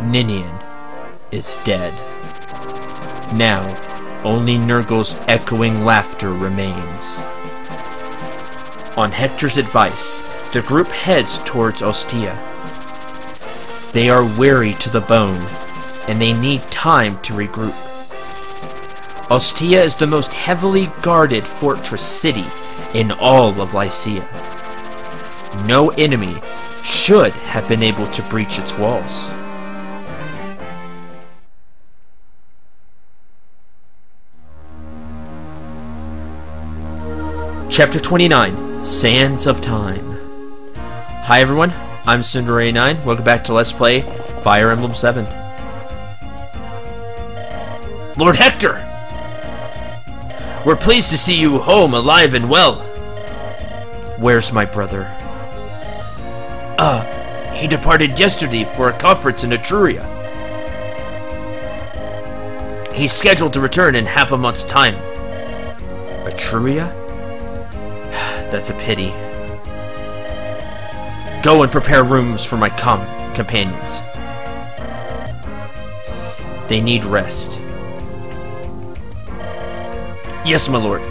Ninian is dead. Now, only Nurgle's echoing laughter remains. On Hector's advice, the group heads towards Ostia. They are weary to the bone, and they need time to regroup. Ostia is the most heavily guarded fortress city in all of Lycia. No enemy should have been able to breach its walls. Chapter 29, Sands of Time. Hi everyone, I'm Sundere9. Welcome back to Let's Play Fire Emblem 7. Lord Hector! We're pleased to see you home alive and well. Where's my brother? He departed yesterday for a conference in Etruria. He's scheduled to return in half a month's time. Etruria? That's a pity. Go and prepare rooms for my companions. They need rest. Yes, my lord.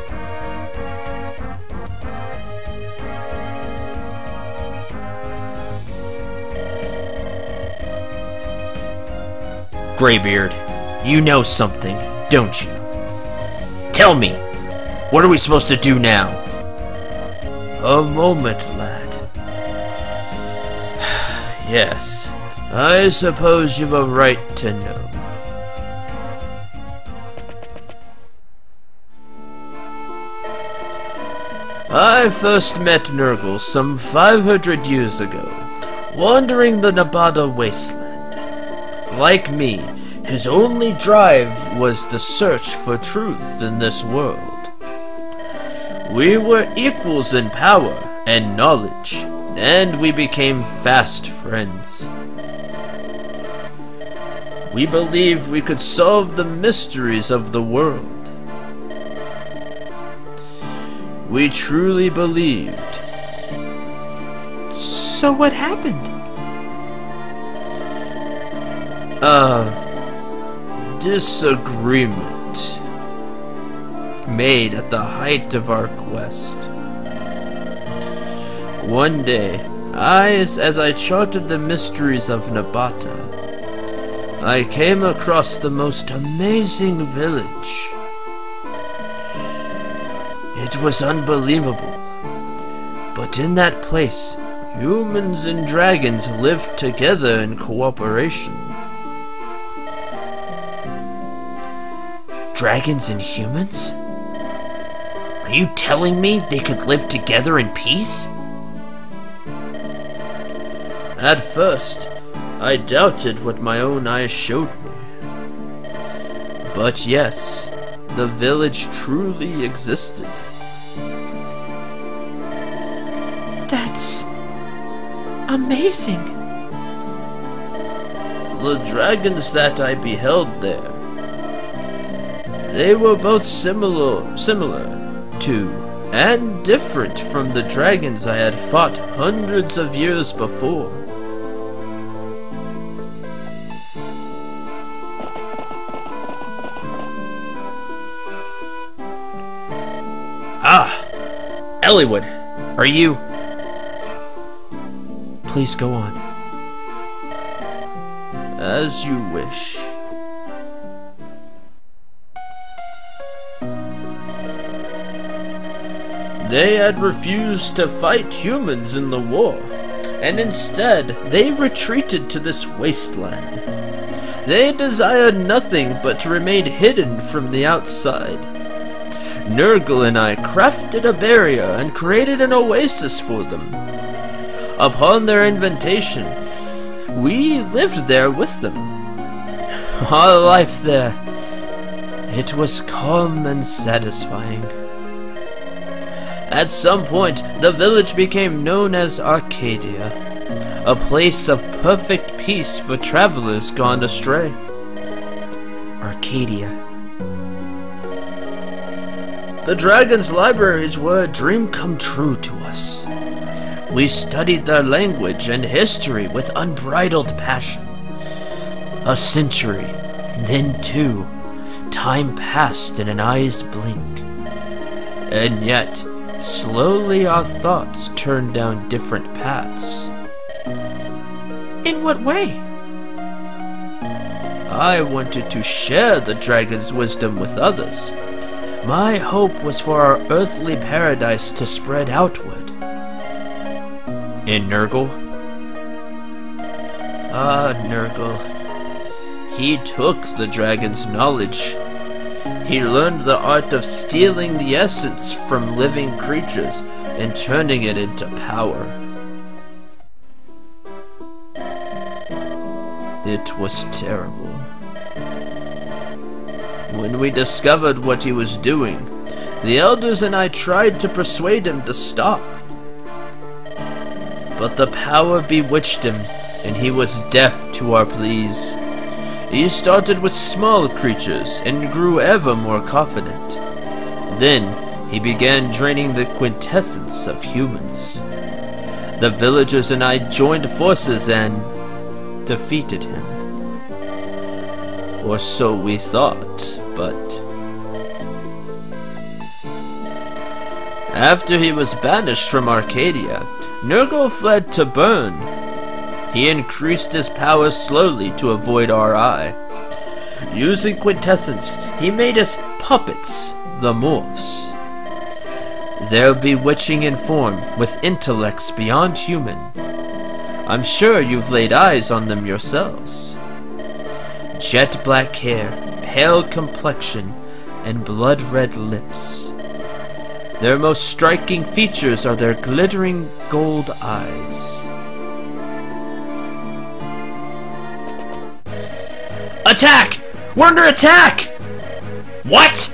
Greybeard, you know something, don't you? Tell me, what are we supposed to do now? A moment, lad. Yes, I suppose you've a right to know. I first met Nurgle some 500 years ago, wandering the Nabada wasteland. Like me, his only drive was the search for truth in this world. We were equals in power and knowledge, and we became fast friends. We believed we could solve the mysteries of the world. We truly believed. So what happened? Disagreement made at the height of our quest. One day, as I charted the mysteries of Nabata, I came across the most amazing village. It was unbelievable, but in that place, humans and dragons lived together in cooperation. Dragons and humans? Are you telling me they could live together in peace? At first, I doubted what my own eyes showed me. But yes, the village truly existed. That's amazing. The dragons that I beheld there, they were both similar to and different from the dragons I had fought hundreds of years before. Eliwood, are you? Please go on. As you wish. They had refused to fight humans in the war, and instead they retreated to this wasteland. They desired nothing but to remain hidden from the outside. Nurgle and I crafted a barrier and created an oasis for them. Upon their invitation, we lived there with them. Our life there, it was calm and satisfying. At some point, the village became known as Arcadia, a place of perfect peace for travelers gone astray. Arcadia. The Dragon's libraries were a dream come true to us. We studied their language and history with unbridled passion. A century, then two. Time passed in an eye's blink. And yet, slowly our thoughts turned down different paths. In what way? I wanted to share the dragon's wisdom with others. My hope was for our earthly paradise to spread outward. And Nurgle? Ah, Nurgle. He took the dragon's knowledge. He learned the art of stealing the essence from living creatures and turning it into power. It was terrible. When we discovered what he was doing, the elders and I tried to persuade him to stop. But the power bewitched him, and he was deaf to our pleas. He started with small creatures and grew ever more confident. Then he began draining the quintessence of humans. The villagers and I joined forces and defeated him. Or so we thought, but after he was banished from Arcadia, Nurgle fled to Bern. He increased his power slowly to avoid our eye. Using quintessence, he made us puppets, the morphs. They're bewitching in form, with intellects beyond human. I'm sure you've laid eyes on them yourselves. Jet black hair, pale complexion, and blood-red lips. Their most striking features are their glittering gold eyes. Attack! We're under attack! What?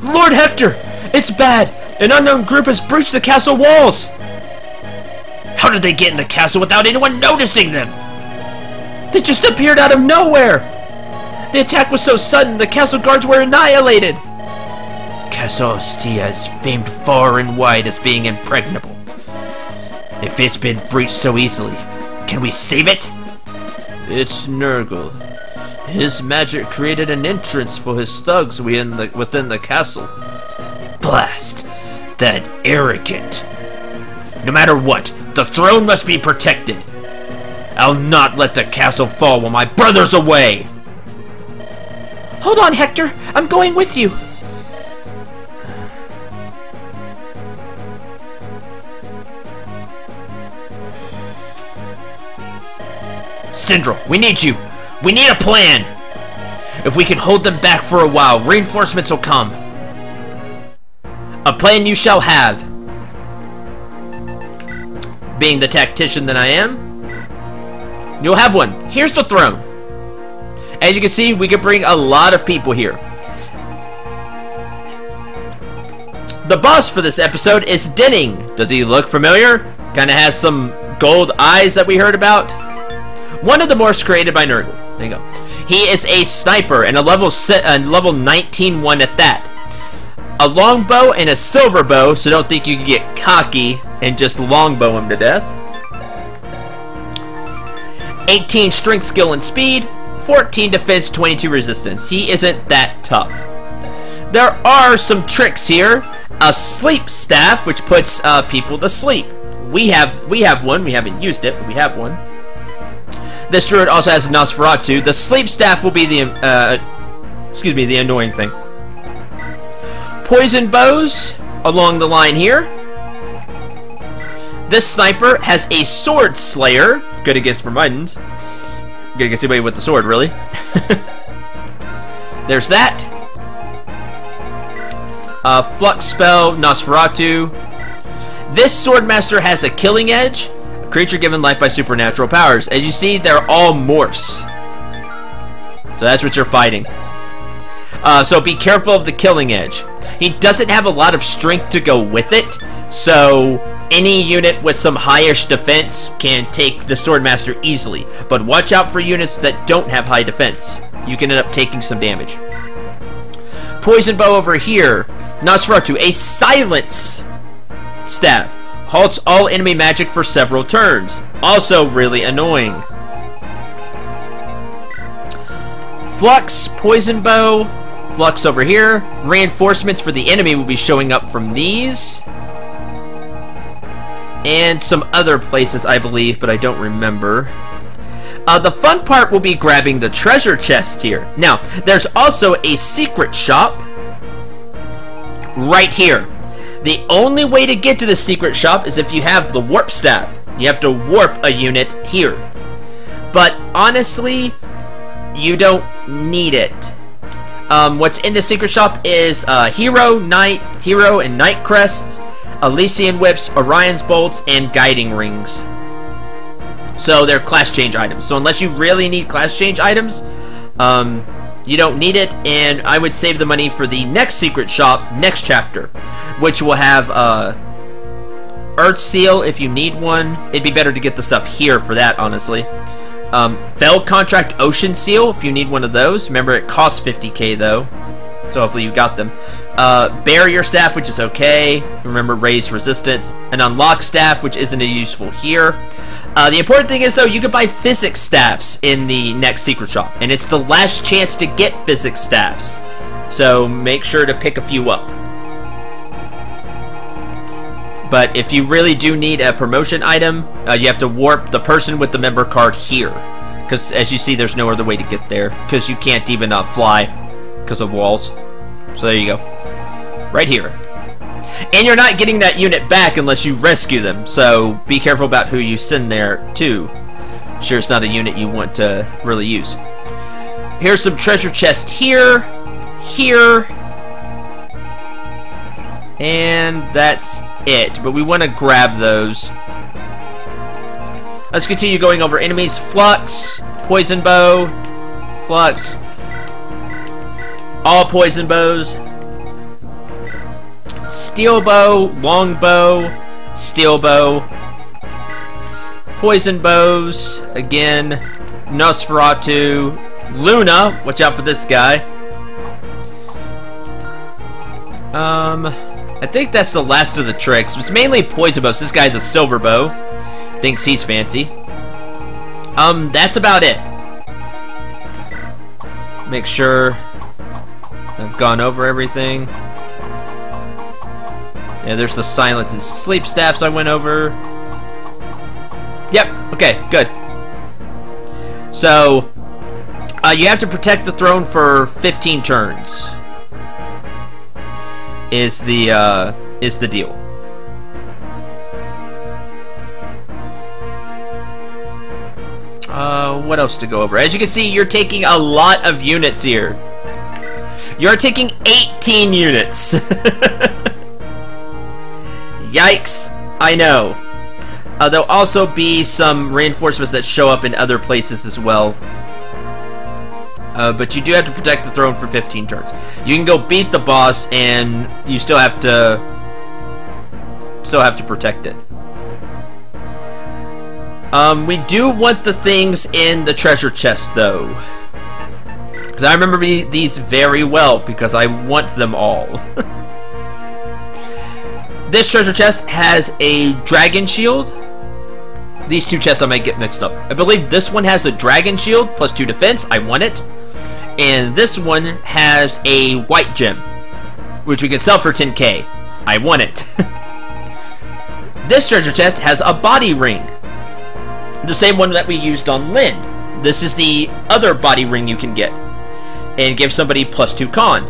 Lord Hector! It's bad! An unknown group has breached the castle walls! How did they get in the castle without anyone noticing them? They just appeared out of nowhere! The attack was so sudden, the castle guards were annihilated! Castle Ostia is famed far and wide as being impregnable. If it's been breached so easily, can we save it? It's Nurgle. His magic created an entrance for his thugs within the castle. Blast! That arrogant! No matter what, the throne must be protected. I'll not let the castle fall while my brother's away! Hold on, Hector! I'm going with you! Syndra, we need you! We need a plan! If we can hold them back for a while, reinforcements will come. A plan you shall have. Being the tactician that I am, you'll have one. Here's the throne. As you can see, we can bring a lot of people here. The boss for this episode is Denning. Does he look familiar? Kind of has some gold eyes that we heard about. One of the morphs created by Nurgle. There you go. He is a sniper and a level 19 one at that. A longbow and a silver bow, so don't think you can get cocky and just longbow him to death. 18 strength, skill, and speed. 14 defense, 22 resistance. He isn't that tough. There are some tricks here. A sleep staff, which puts people to sleep. We have one. We haven't used it, but we have one. This druid also has Nosferatu. The sleep staff will be the the annoying thing. Poison bows along the line here. This sniper has a sword slayer, good against Myrmidons. Good against anybody with the sword, really. There's that. Flux spell, Nosferatu. This swordmaster has a killing edge. Creature given life by supernatural powers. As you see, they're all morphs. So that's what you're fighting. So be careful of the killing edge. He doesn't have a lot of strength to go with it, so any unit with some highish defense can take the Swordmaster easily. But watch out for units that don't have high defense. You can end up taking some damage. Poison bow over here. Nosferatu, a silence staff. Halts all enemy magic for several turns. Also really annoying. Flux, poison bow, flux over here. Reinforcements for the enemy will be showing up from these. And some other places, I believe, but I don't remember. The fun part will be grabbing the treasure chest here. Now, there's also a secret shop right here. The only way to get to the secret shop is if you have the warp staff. You have to warp a unit here. But honestly, you don't need it. What's in the secret shop is hero and knight crests, Elysian whips, Orion's bolts, and guiding rings. So they're class change items. So unless you really need class change items, you don't need it. And I would save the money for the next secret shop, next chapter, which will have Earth Seal if you need one. It'd be better to get the stuff here for that, honestly. Fell Contract Ocean Seal if you need one of those. Remember, it costs 50k though, so hopefully you got them. Barrier Staff, which is okay. Remember, raised resistance. An Unlock Staff, which isn't useful here. The important thing is, though, you can buy physics staffs in the next secret shop, and it's the last chance to get physics staffs. So make sure to pick a few up. But if you really do need a promotion item, you have to warp the person with the member card here. Because as you see, there's no other way to get there. Because you can't even fly because of walls. So there you go. Right here. And you're not getting that unit back unless you rescue them. So be careful about who you send there too. Sure, it's not a unit you want to really use. Here's some treasure chest here. Here. And that's it, but we want to grab those. Let's continue going over enemies. Flux, poison bow, flux, all poison bows, steel bow, long bow, steel bow, poison bows, again, Nosferatu, Luna, watch out for this guy. I think that's the last of the tricks. It's mainly poison bows. This guy's a silver bow. Thinks he's fancy. That's about it. Make sure I've gone over everything. Yeah, there's the silence and sleep staffs I went over. Yep, okay, good. So, you have to protect the throne for 15 turns. Is the deal. What else to go over? As you can see, you're taking a lot of units here. You're taking 18 units. Yikes, I know. There'll also be some reinforcements that show up in other places as well. But you do have to protect the throne for 15 turns. You can go beat the boss, and you still have to protect it. We do want the things in the treasure chest, though, because I remember these very well because I want them all. This treasure chest has a dragon shield. These two chests I might get mixed up. I believe this one has a dragon shield plus 2 defense. I want it. And this one has a white gem, which we can sell for 10k. I want it. This treasure chest has a body ring. The same one that we used on Lynn. This is the other body ring you can get. And give somebody plus 2 con.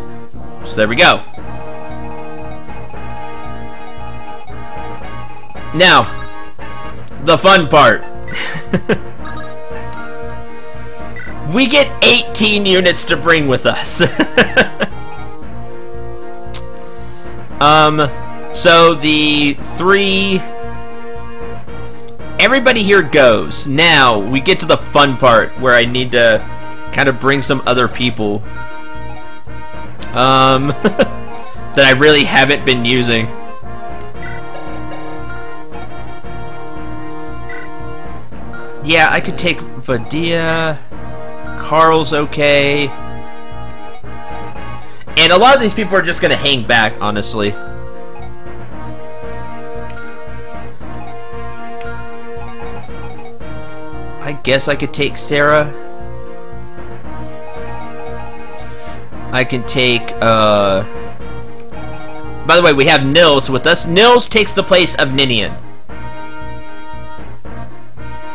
So there we go. Now, the fun part. We get 18 units to bring with us. So the 3... Everybody here goes. Now, we get to the fun part where I need to kind of bring some other people. That I really haven't been using. Yeah, I could take Vadia. Carl's okay. And a lot of these people are just gonna hang back, honestly. I guess I could take Sarah. I can take, by the way, we have Nils with us. Nils takes the place of Ninian.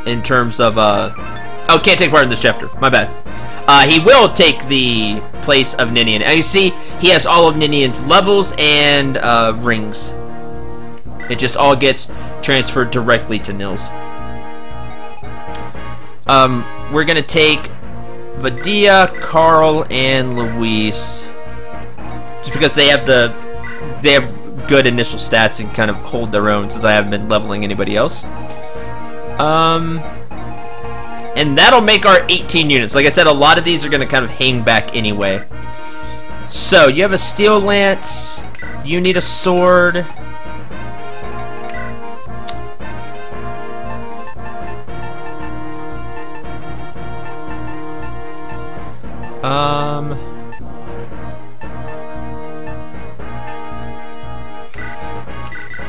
In terms of, oh, can't take part in this chapter. My bad. He will take the place of Ninian. As you see, he has all of Ninian's levels and, rings. It just all gets transferred directly to Nils. We're gonna take Vadia, Carl, and Luis. Just because they have good initial stats and kind of hold their own, since I haven't been leveling anybody else. And that'll make our 18 units. Like I said, a lot of these are gonna kind of hang back anyway. So, you have a steel lance. You need a sword.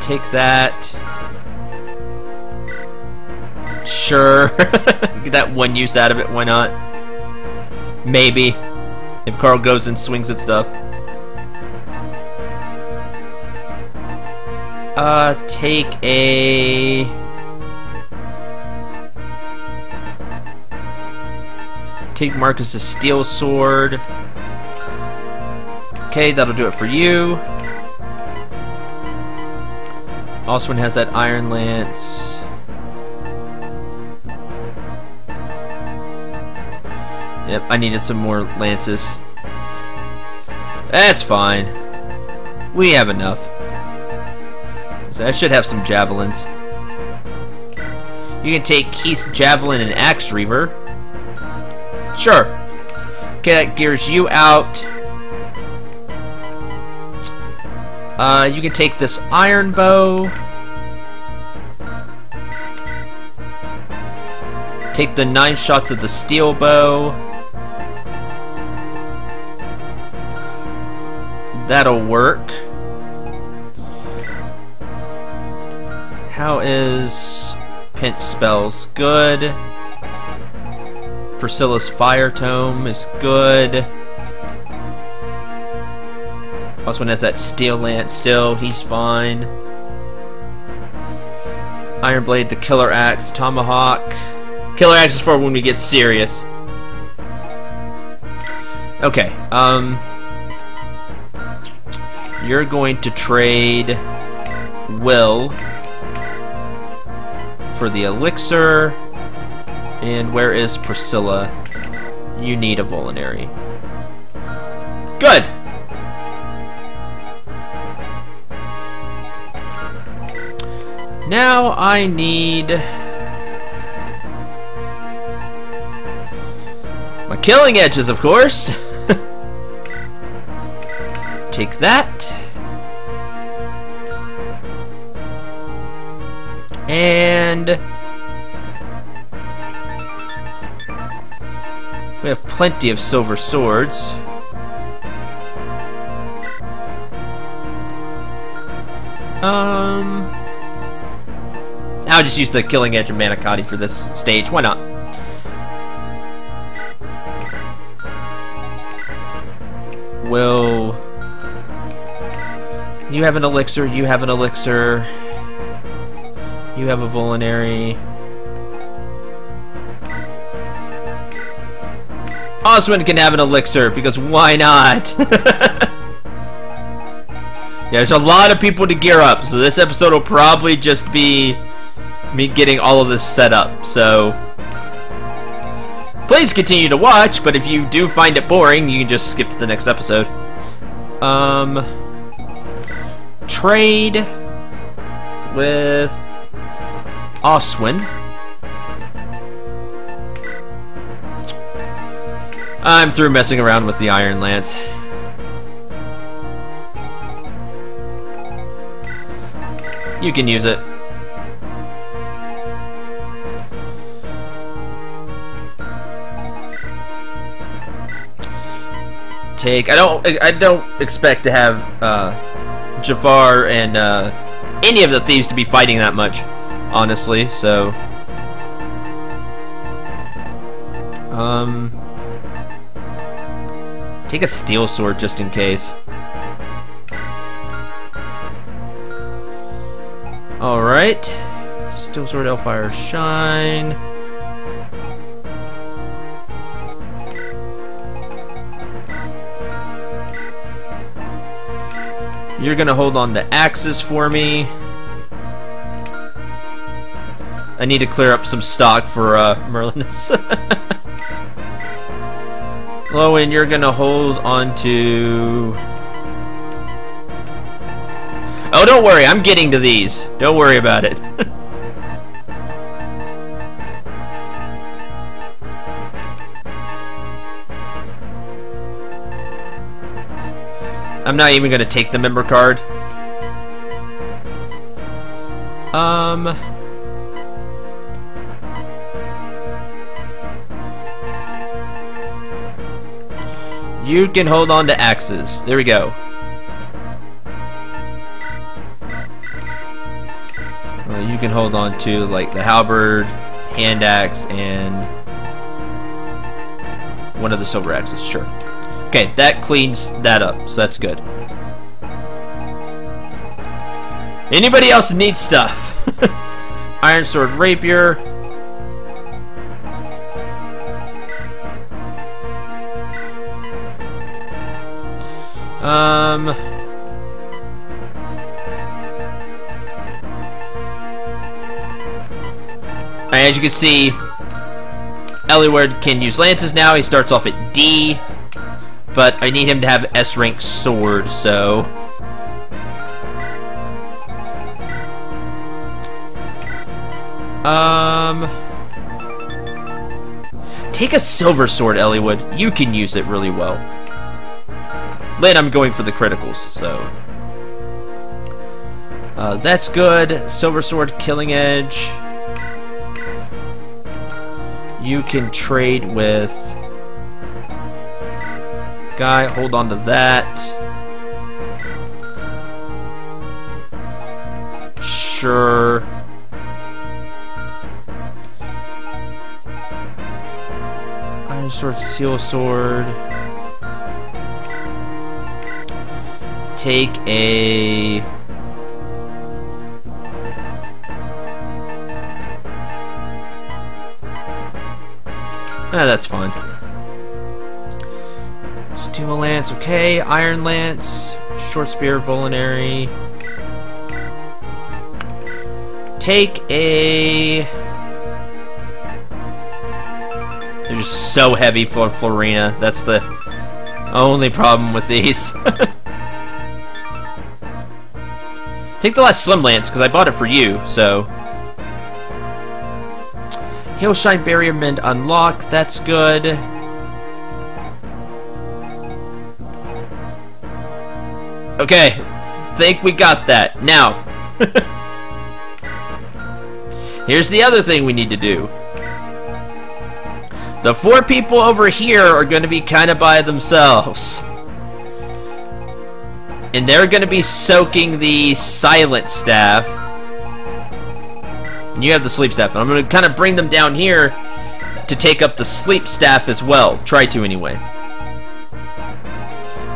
Take that. Sure. Get that one use out of it, why not? Maybe. If Carl goes and swings at stuff. Take a... Take Marcus's steel sword. Okay, that'll do it for you. Oswin has that iron lance. Yep, I needed some more lances. That's fine. We have enough. So I should have some javelins. You can take Keith's javelin and axe reaver. Sure. Okay, that gears you out. You can take this iron bow. Take the 9 shots of the steel bow. That'll work. How is Pinch spells? Good. Priscilla's fire tome is good. Oswin has that steel lance still, he's fine. Iron blade, the killer axe, tomahawk. Killer axe is for when we get serious. Okay, you're going to trade Will for the elixir. And where is Priscilla? You need a Volinary. Good! Now I need my killing edges, of course. Take that. And we have plenty of silver swords. I'll just use the killing edge of Manicotti for this stage. Why not? Will you have an elixir? You have an elixir. You have a Volinary. Oswin can have an elixir, because why not? Yeah, there's a lot of people to gear up, so this episode will probably just be me getting all of this set up, so please continue to watch, but if you do find it boring, you can just skip to the next episode. Trade with Oswin. I'm through messing around with the Iron Lance. You can use it. Take. I don't expect to have Jafar and any of the thieves to be fighting that much, honestly. So, Take a steel sword just in case. Alright. Steel sword, Hellfire Shine. You're gonna hold on to axes for me. I need to clear up some stock for Merlinus. Lowen, you're gonna hold on to... Oh, don't worry, I'm getting to these. Don't worry about it. I'm not even gonna take the member card. You can hold on to axes. There we go. Well, you can hold on to like the halberd, hand axe, and one of the silver axes. Sure. Okay, that cleans that up, so that's good. Anybody else need stuff? Iron sword, rapier. As you can see, Eliwood can use lances now. He starts off at D, but I need him to have S rank sword, so take a silver sword, Eliwood. You can use it really well. Then I'm going for the criticals, so that's good. Silver sword, killing edge. You can trade with guy. Hold on to that. Sure. Iron sword, steel sword. Take a... that's fine. Steel lance, okay. Iron lance, short spear, vulnerary. Take a... They're just so heavy for Florina. That's the only problem with these. Take the last Slim Lance, because I bought it for you, so... Hail Shine, Barrier Mend, unlock. That's good. Okay, think we got that. Now, here's the other thing we need to do. The 4 people over here are going to be kind of by themselves. And they're going to be soaking the Silent Staff. And you have the Sleep Staff. And I'm going to kind of bring them down here to take up the Sleep Staff as well. Try to, anyway.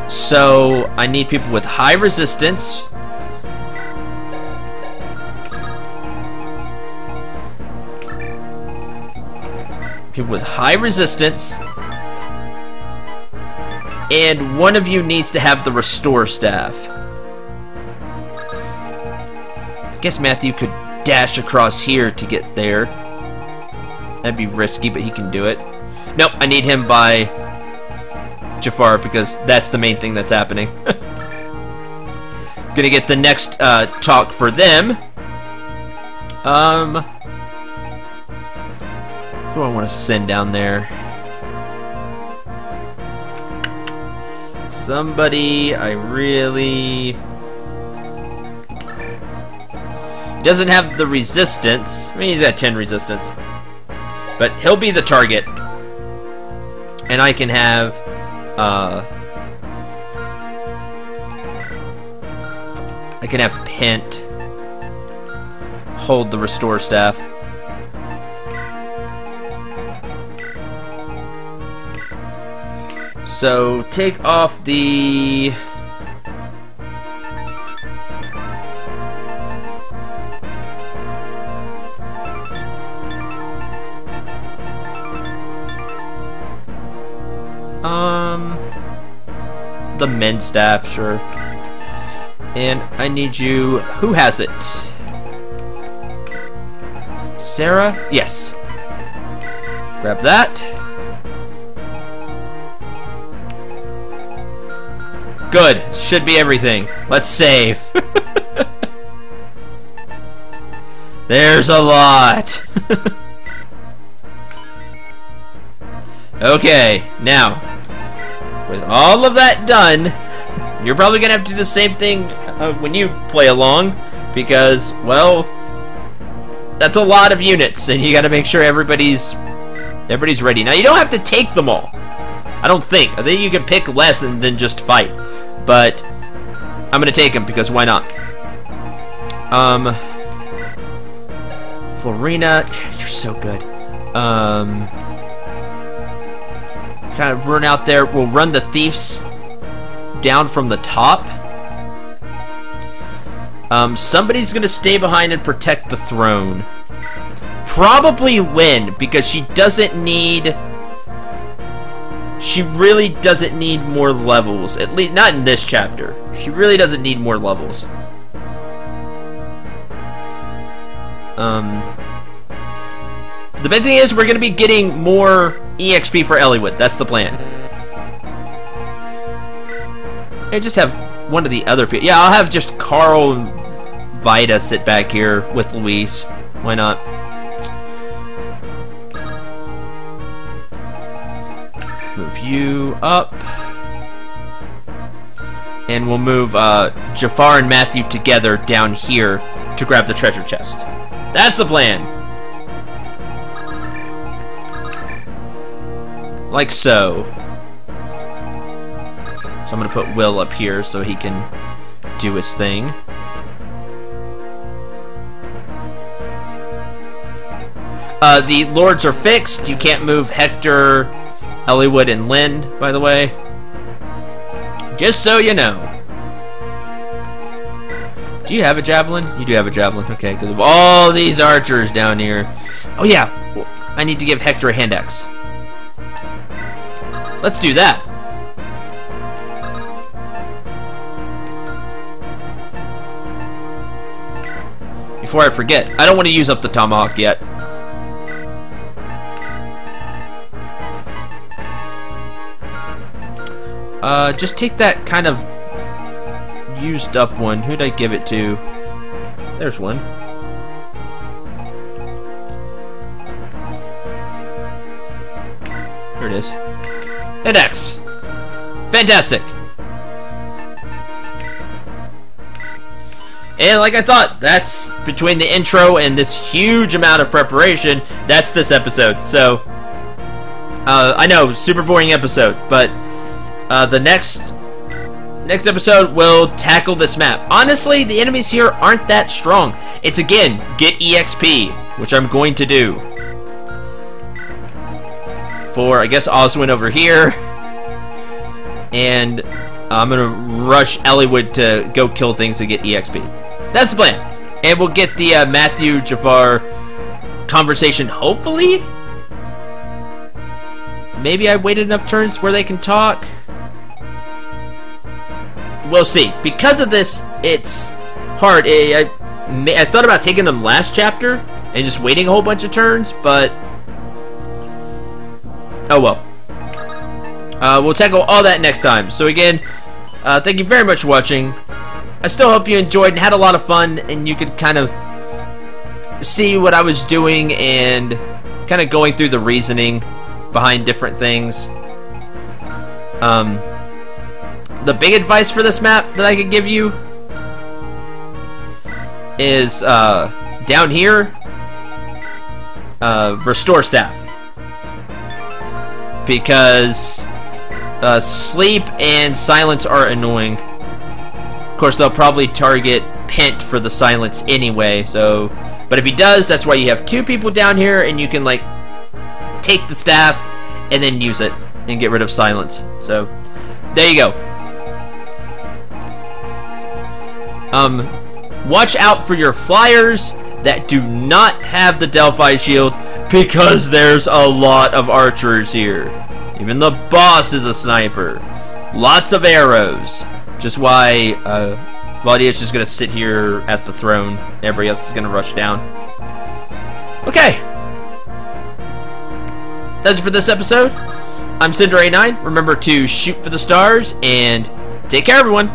So, I need people with high resistance. People with high resistance. And one of you needs to have the Restore Staff. I guess Matthew could dash across here to get there. That'd be risky, but he can do it. Nope, I need him by Jafar because that's the main thing that's happening. Gonna get the next talk for them. Who do I want to send down there? Somebody I really... He doesn't have the resistance. I mean, he's got 10 resistance. But he'll be the target. And I can have... I can have Pent hold the Restore Staff. So take off the... the men's staff, sure. And I need you... Who has it? Sarah? Yes. Grab that. Good. Should be everything. Let's save. There's a lot. Okay, now, with all of that done, you're probably gonna have to do the same thing when you play along, because, well, that's a lot of units, and you gotta make sure everybody's ready. Now, you don't have to take them all. I don't think. I think you can pick less and then just fight. But I'm gonna take them because why not? Florina, you're so good. Kind of run out there. We'll run the thieves down from the top. Somebody's gonna stay behind and protect the throne. Probably Lynn, because she doesn't need... She really doesn't need more levels. At least, not in this chapter. She really doesn't need more levels. The big thing is we're going to be getting more EXP for Elliewood. That's the plan. I just have one of the other people. Yeah, I'll have just Carl and Vida sit back here with Luis. Why not? Move you up. And we'll move Jafar and Matthew together down here to grab the treasure chest. That's the plan. Like so. So I'm going to put Will up here so he can do his thing. The lords are fixed. You can't move Hector, Elliewood, and Lynn, by the way. Just so you know. Do you have a javelin? You do have a javelin. Okay, because of all these archers down here. Oh yeah, I need to give Hector a hand axe. Let's do that. Before I forget, I don't want to use up the tomahawk yet. Just take that kind of used up one. Who'd I give it to? There's one. Here it is. An X. Fantastic. And like I thought, that's between the intro and this huge amount of preparation, that's this episode. So, I know, super boring episode, but the next episode will tackle this map. Honestly, the enemies here aren't that strong. It's again, get EXP, which I'm going to do. For, I guess, Oswin over here. And I'm going to rush Elliewood to go kill things and get EXP. That's the plan. And we'll get the Matthew Jafar conversation, hopefully. Maybe I waited enough turns where they can talk. We'll see. Because of this, it's hard. I thought about taking them last chapter and just waiting a whole bunch of turns, but oh well. We'll tackle all that next time. So again, thank you very much for watching. I still hope you enjoyed and had a lot of fun, and you could kind of see what I was doing and kind of going through the reasoning behind different things. The big advice for this map that I could give you is down here, restore staff, because sleep and silence are annoying. Of course, they'll probably target Pent for the silence anyway. So, but if he does, that's why you have two people down here, and you can like take the staff and then use it. and get rid of silence. So, there you go. Watch out for your flyers that do not have the Delphi shield, because there's a lot of archers here. Even the boss is a sniper. Lots of arrows. Just why Valia's just gonna sit here at the throne. Everybody else is gonna rush down. Okay. That's it for this episode. I'm Cinder89. Remember to shoot for the stars and take care, everyone.